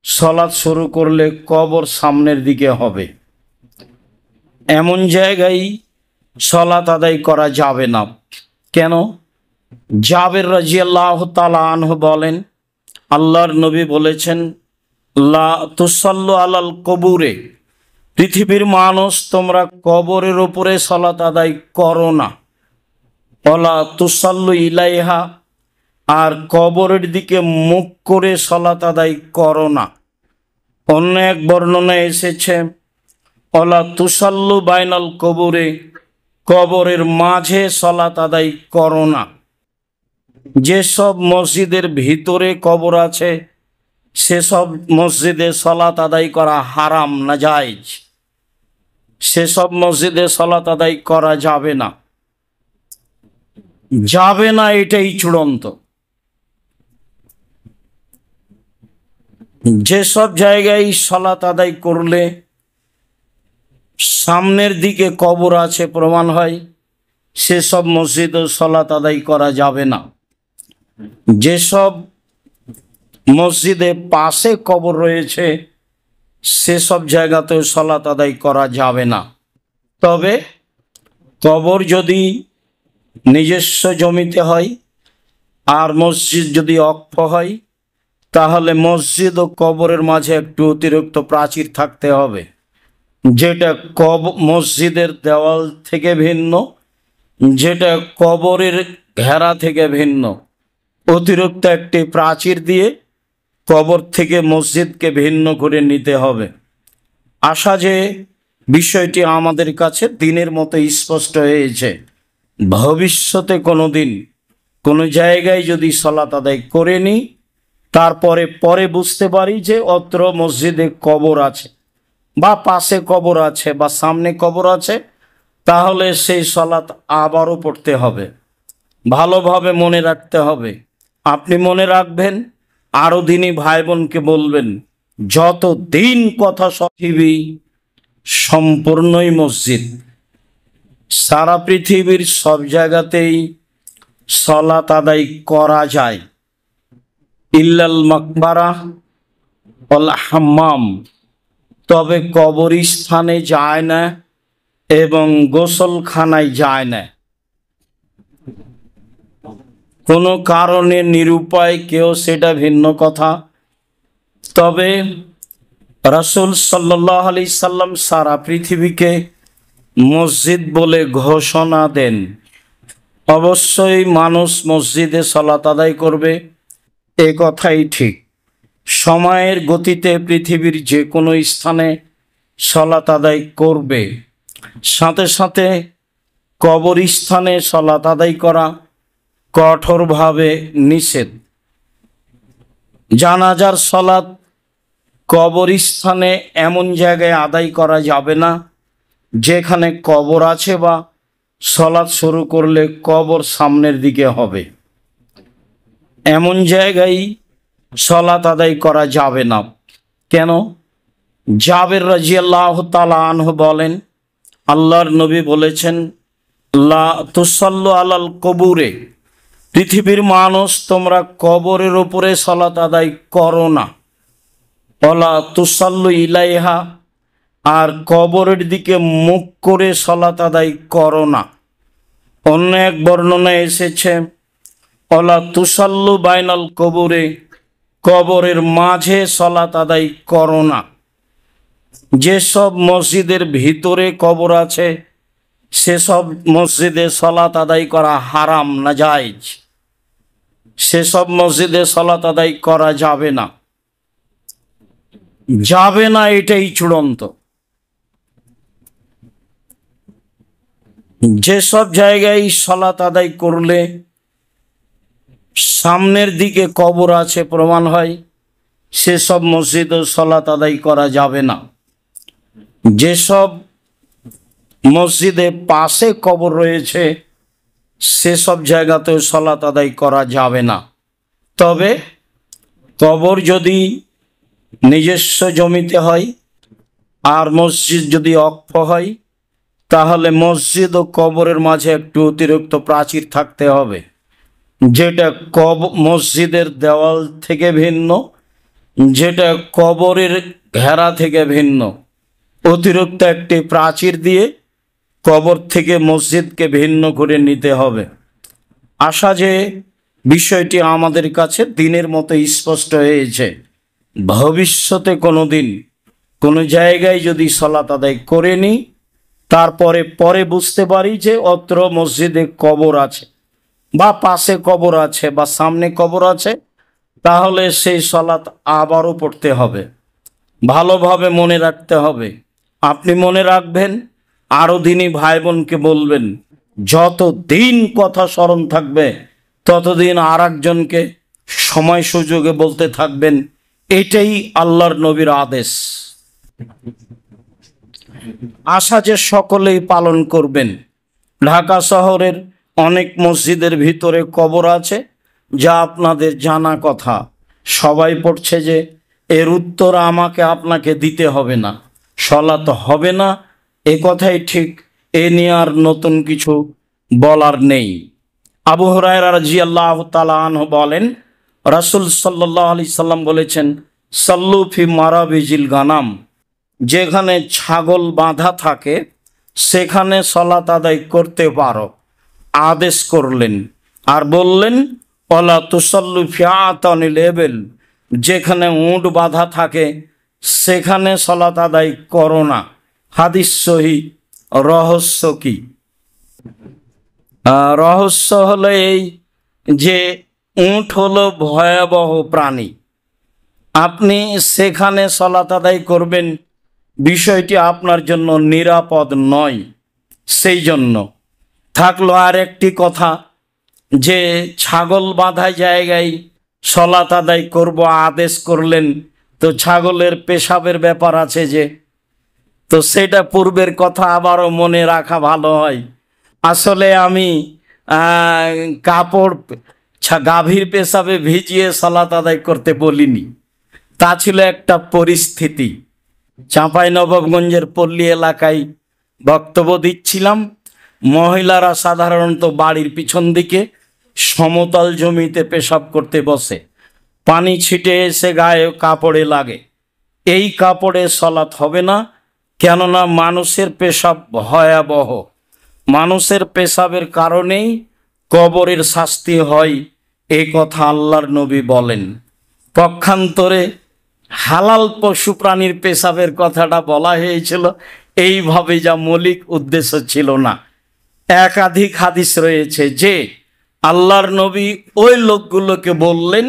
সালাত শুরু করলে কবর সামনের দিকে হবে, এমন জায়গায় সালাত আদায় করা যাবে না। কেন? জাবের রাদিয়াল্লাহু তাআলা আনহু বলেন, আল্লাহর নবী বলেছেন, লা তুসাল্লু আলাল কবুরে, পৃথিবীর মানুষ তোমরা কবরের উপরে সালাত আদায় করো না। ওয়ালা তুসাল্লু ইলাইহা, আর কবরের দিকে মুখ করে সালাত আদায় করো না। অন্য এক বর্ণনায় এসেছে, ওয়ালা তুসাল্লু বাইনাল কবুরে, কবরের মাঝে সালাত আদায় করো না। যেসব মসজিদের ভিতরে কবর আছে সেসব মসজিদে সালাত আদায় করা হারাম, নাজায়েজ। সেসব মসজিদে সালাত আদায় করা যাবে না, যাবে না, এটাই চূড়ান্ত। যেসব জায়গায় সালাত আদায় করলে সামনের দিকে কবর আছে প্রমাণ হয়, সেসব মসজিদে সালাত আদায় করা যাবে না। যেসব মসজিদে পাশে কবর রয়েছে সেসব জায়গাতেও সালাত আদায় করা যাবে না। তবে কবর যদি নিজস্ব জমিতে হয় আর মসজিদ যদি অক্ষ হয়, তাহলে মসজিদ ও কবরের মাঝে একটু অতিরিক্ত প্রাচীর থাকতে হবে, যেটা মসজিদের দেওয়াল থেকে ভিন্ন, যেটা কবরের ঘেরা থেকে ভিন্ন। অতিরিক্ত একটি প্রাচীর দিয়ে কবর থেকে মসজিদকে ভিন্ন করে নিতে হবে। আশা যে বিষয়টি আমাদের কাছে দিনের মতো স্পষ্ট হয়েছে। ভবিষ্যতে কোনো দিন কোনো জায়গায় যদি সালাত আদায় করে নিই, তারপরে বুঝতে পারি যে অত্র মসজিদে কবর আছে বা পাশে কবর আছে বা সামনে কবর আছে, তাহলে সেই সালাত আবারও পড়তে হবে। ভালোভাবে মনে রাখতে হবে। আপনি মনে রাখবেন, আরও দিনই ভাই বোনকে বলবেন, যত দিন কথা পৃথিবী সম্পূর্ণই মসজিদ। সারা পৃথিবীর সব জায়গাতেই সালাত আদায় করা যায়, ইল্লাল মাকবারা ওয়াল হাম্মাম, তবে কবরস্থানে যায় না এবং গোসলখানায় যায় না। কোনো কারণে নিরুপায় কেউ, সেটা ভিন্ন কথা। তবে রাসূল সাল্লাল্লাহু আলাইহি সাল্লাম সারা পৃথিবীকে মসজিদ বলে ঘোষণা দেন। অবশ্যই মানুষ মসজিদে সালাত আদায় করবে, এ কথাই ঠিক। সময়ের গতিতে পৃথিবীর যে কোনো স্থানে সালাত আদায় করবে। সাথে সাথে কবরস্থানে সালাত আদায় করা কঠোরভাবে নিষেধ। জানাজার সালাত কবরস্থানে এমন জায়গায় আদায় করা যাবে না যেখানে কবর আছে, বা সালাত শুরু করলে কবর সামনের দিকে হবে, এমন জায়গায় সালাত আদায় করা যাবে না। কেন? জাবের রাদিয়াল্লাহু তাআলা আনহু বলেন, আল্লাহর নবী বলেছেন, লা তুসাল্লু আলাল কবুরে, পৃথিবীর মানুষ তোমরা কবরের উপরে সালাত আদায় করো না। ওয়ালা তুসাল্লু ইলাইহা, আর কবরের দিকে মুখ করে সালাত আদায় করো না। অন্য এক বর্ণনায় এসেছে, ওয়ালা তুসাল্লু বাইনাল কবুরে, কবরের মাঝে সালাত আদায় করো না। যেসব মসজিদের ভিতরে কবর আছে সেসব মসজিদে সালাত আদায় করা হারাম, নাজায়েজ। সেসব মসজিদে সালাত আদায় করা যাবে না, যাবে না, এটাই চূড়ান্ত। যেসব জায়গায় সালাত আদায় করলে সামনের দিকে কবর আছে প্রমাণ হয়, সেসব মসজিদে সালাত আদায় করা যাবে না। যেসব মসজিদে পাশে কবর রয়েছে সেসব জায়গাতেও সালাত আদায় করা যাবে না। তবে কবর যদি নিজস্ব জমিতে হয় আর মসজিদ যদি অক্ষ হয়, তাহলে মসজিদ ও কবরের মাঝে একটু অতিরিক্ত প্রাচীর থাকতে হবে, যেটা মসজিদের দেওয়াল থেকে ভিন্ন, যেটা কবরের ঘেরা থেকে ভিন্ন। অতিরিক্ত একটি প্রাচীর দিয়ে কবর থেকে মসজিদকে ভিন্ন করে নিতে হবে। আশা যে বিষয়টি আমাদের কাছে দিনের মতো স্পষ্ট হয়েছে। ভবিষ্যতে কোনো দিন কোনো জায়গায় যদি সালাত আদায় করে নিই, তারপরে পরে বুঝতে পারি যে অত্র মসজিদে কবর আছে বা পাশে কবর আছে বা সামনে কবর আছে, তাহলে সেই সালাত আবারও পড়তে হবে। ভালোভাবে মনে রাখতে হবে। আপনি মনে রাখবেন, আরও দিনই ভাই বোনকে বলবেন। যত দিন কথা স্মরণ থাকবে ততদিন আর একজনকে সময় সুযোগে বলতে থাকবেন। এটাই আল্লাহর নবীর আদেশ। আশা যে সকলেই পালন করবেন। ঢাকা শহরের অনেক মসজিদের ভিতরে কবর আছে, যা আপনাদের জানা কথা। সবাই পড়ছে যে এর উত্তর আমাকে আপনাকে দিতে হবে না, সালাত হবে না, এ কথাই ঠিক। এ নিয়ে আর নতুন কিছু বলার নেই। আবু হুরায়রা রাদিয়াল্লাহু তাআলা আনহু বলেন, রাসূল সাল্লাল্লাহু আলাইহি সাল্লাম বলেছেন, সাল্লু ফি মারাবিজিল গানাম, যেখানে ছাগল বাঁধা থাকে সেখানে সালাত আদায় করতে পারো। আদেশ করলেন আর বললেন, ওয়ালা তুসাল্লু ফি আতানিল ইবিল, যেখানে উট বাঁধা থাকে সেখানে সালাত আদায় করো না। হাদিস সহিহ। রহস্য কি? রহস্য হলো এই যে উট হলো ভয়াবহ প্রাণী। আপনি সেখানে সালাত আদায় করবেন, বিষয়টি আপনার জন্য নিরাপদ নয়। সেই জন্য থাকলো আর একটি কথা, যে ছাগল বাঁধা জায়গায় সালাত আদায় করব আদেশ করলেন, তো ছাগলের পেশাবের ব্যাপার আছে যে, তো সেটা পূর্বের কথা আবারও মনে রাখা ভালো হয়। আসলে আমি কাপড় গাভীর পেশাবে ভিজিয়ে সালাত আদায় করতে বলিনি, তা ছিল একটা পরিস্থিতি। চাঁপাইনবাবগঞ্জের পল্লী এলাকায় বক্তব্য দিচ্ছিলাম। মহিলারা সাধারণত বাড়ির পিছন দিকে সমতল জমিতে পেশাব করতে বসে, পানি ছিটে এসে গায়ে কাপড়ে লাগে। এই কাপড়ে সালাত হবে না, কেননা মানুষের পেশাব ভয়াবহ। মানুষের পেশাবের কারণেই কবরের শাস্তি হয়, এই কথা আল্লাহর নবী বলেন। পক্ষান্তরে হালাল পশু প্রাণীর পেশাবের কথাটা বলা হয়েছিল এইভাবে, যা মৌলিক উদ্দেশ্য ছিল না। একাধিক হাদিস রয়েছে যে আল্লাহর নবী ওই লোকগুলোকে বললেন,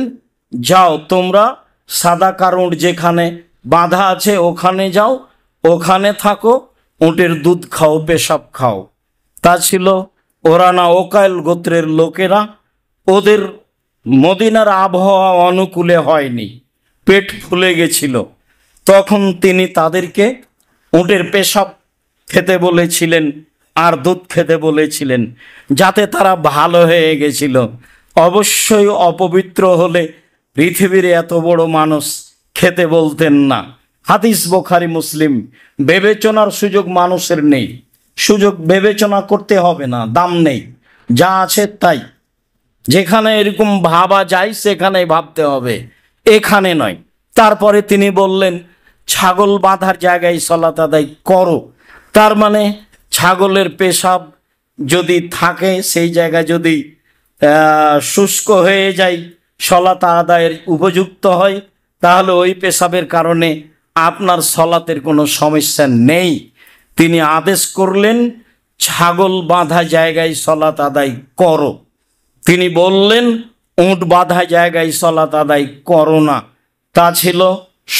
যাও তোমরা সাদা কারুঁট যেখানে বাঁধা আছে ওখানে যাও, ওখানে থাকো, উটের দুধ খাও, পেশাব খাও। তা ছিল ওরানা ওকাইল গোত্রের লোকেরা। ওদের মদিনার আবহাওয়া অনুকূলে হয়নি, পেট ফুলে গেছিল। তখন তিনি তাদেরকে উটের পেশাব খেতে বলেছিলেন আর দুধ খেতে বলেছিলেন, যাতে তারা ভালো হয়ে গেছিল। অবশ্যই অপবিত্র হলে পৃথিবীর এত বড় মানুষ খেতে বলতেন না। হাদিস বুখারী মুসলিম। বিবেচনার সুযোগ মানুষের নেই, সুযোগ বিবেচনা করতে হবে না, দাম নেই, যা আছে তাই। যেখানে এরকম ভাবা যায় সেখানেই ভাবতে হবে, এখানে নয়। তারপরে তিনি বললেন, ছাগল বাঁধার জায়গায় সালাত আদায় করো। তার মানে ছাগলের পেশাব যদি থাকে, সেই জায়গা যদি শুষ্ক হয়ে যায়, সালাত আদায়ের উপযুক্ত হয়, তাহলে ওই পেশাবের কারণে আপনার সালাতের কোনো সমস্যা নেই। তিনি আদেশ করলেন, ছাগল বাঁধা জায়গায় সালাত আদায় করো। তিনি বললেন, উট বাঁধা জায়গায় সালাত আদায় করো না। তা ছিল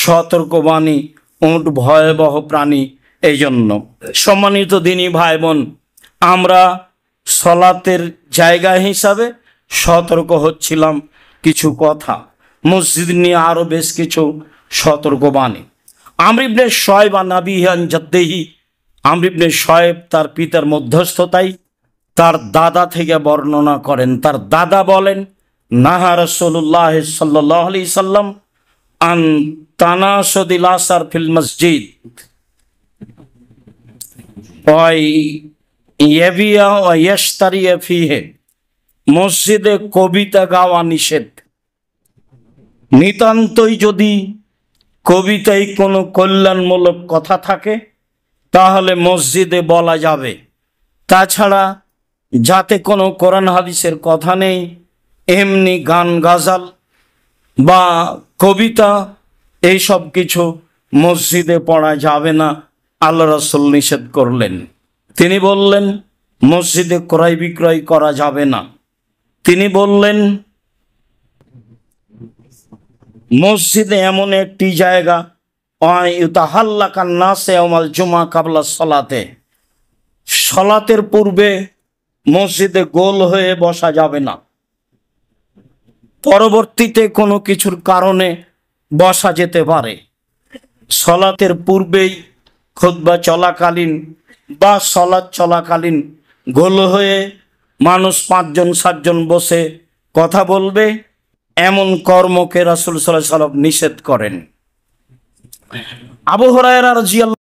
সতর্কবাণী। উট ভয়াবহ প্রাণী। এই জন্য সম্মানিত দিনী ভাই বোন, আমরা সালাতের জায়গা হিসাবে সতর্ক হচ্ছিলাম কিছু কথা, মসজিদ নিয়ে আরও বেশ কিছু সতর্কবাণী। আমর ইবনে শুআয়ব আন আবিহি আন জাদ্দিহি, আমর ইবনে শুআয়ব তার পিতার মধ্যস্থতায় তার দাদা থেকে বর্ণনা করেন। তার দাদা বলেন, নাহা রাসূলুল্লাহ সাল্লাল্লাহু আলাইহি সাল্লাম আন তানাসুদিল আসার ফিল মসজিদ ইয়াবিয়া ওয়া ইয়াশতারিয়া ফিহি, মসজিদে কবিতা গাওয়া নিষেধ। নিতান্তই যদি কবিতায় কোনো কল্যাণমূলক কথা থাকে তাহলে মসজিদে বলা যাবে। তাছাড়া যাতে কোনো কোরআন হাদিসের কথা নেই, এমনি গান গাজাল বা কবিতা এইসব কিছু মসজিদে পড়া যাবে না, আল্লাহ রাসূল নিষেধ করলেন। তিনি বললেন মসজিদে ক্রয় বিক্রয় করা যাবে না। তিনি বললেন মসজিদে এমন একটি জায়গা ইউতাহাল্লাকান নাসে ইয়াউমাল জুমআ কাবলা সলাতে, সলাতের পূর্বে মসজিদে গোল হয়ে বসা যাবে না। পরবর্তীতে কোনো কিছুর কারণে বসা যেতে পারে। সলাতের পূর্বেই খুতবা চলাকালীন বা সলাত চলাকালীন গোল হয়ে মানুষ 5 জন 7 জন বসে কথা বলবে, এমন কর্মকে রাসূল সাল্লাল্লাহু আলাইহি ওয়াসাল্লাম নিষেধ করেন। আবু হুরায়রা রাদিয়াল্লাহু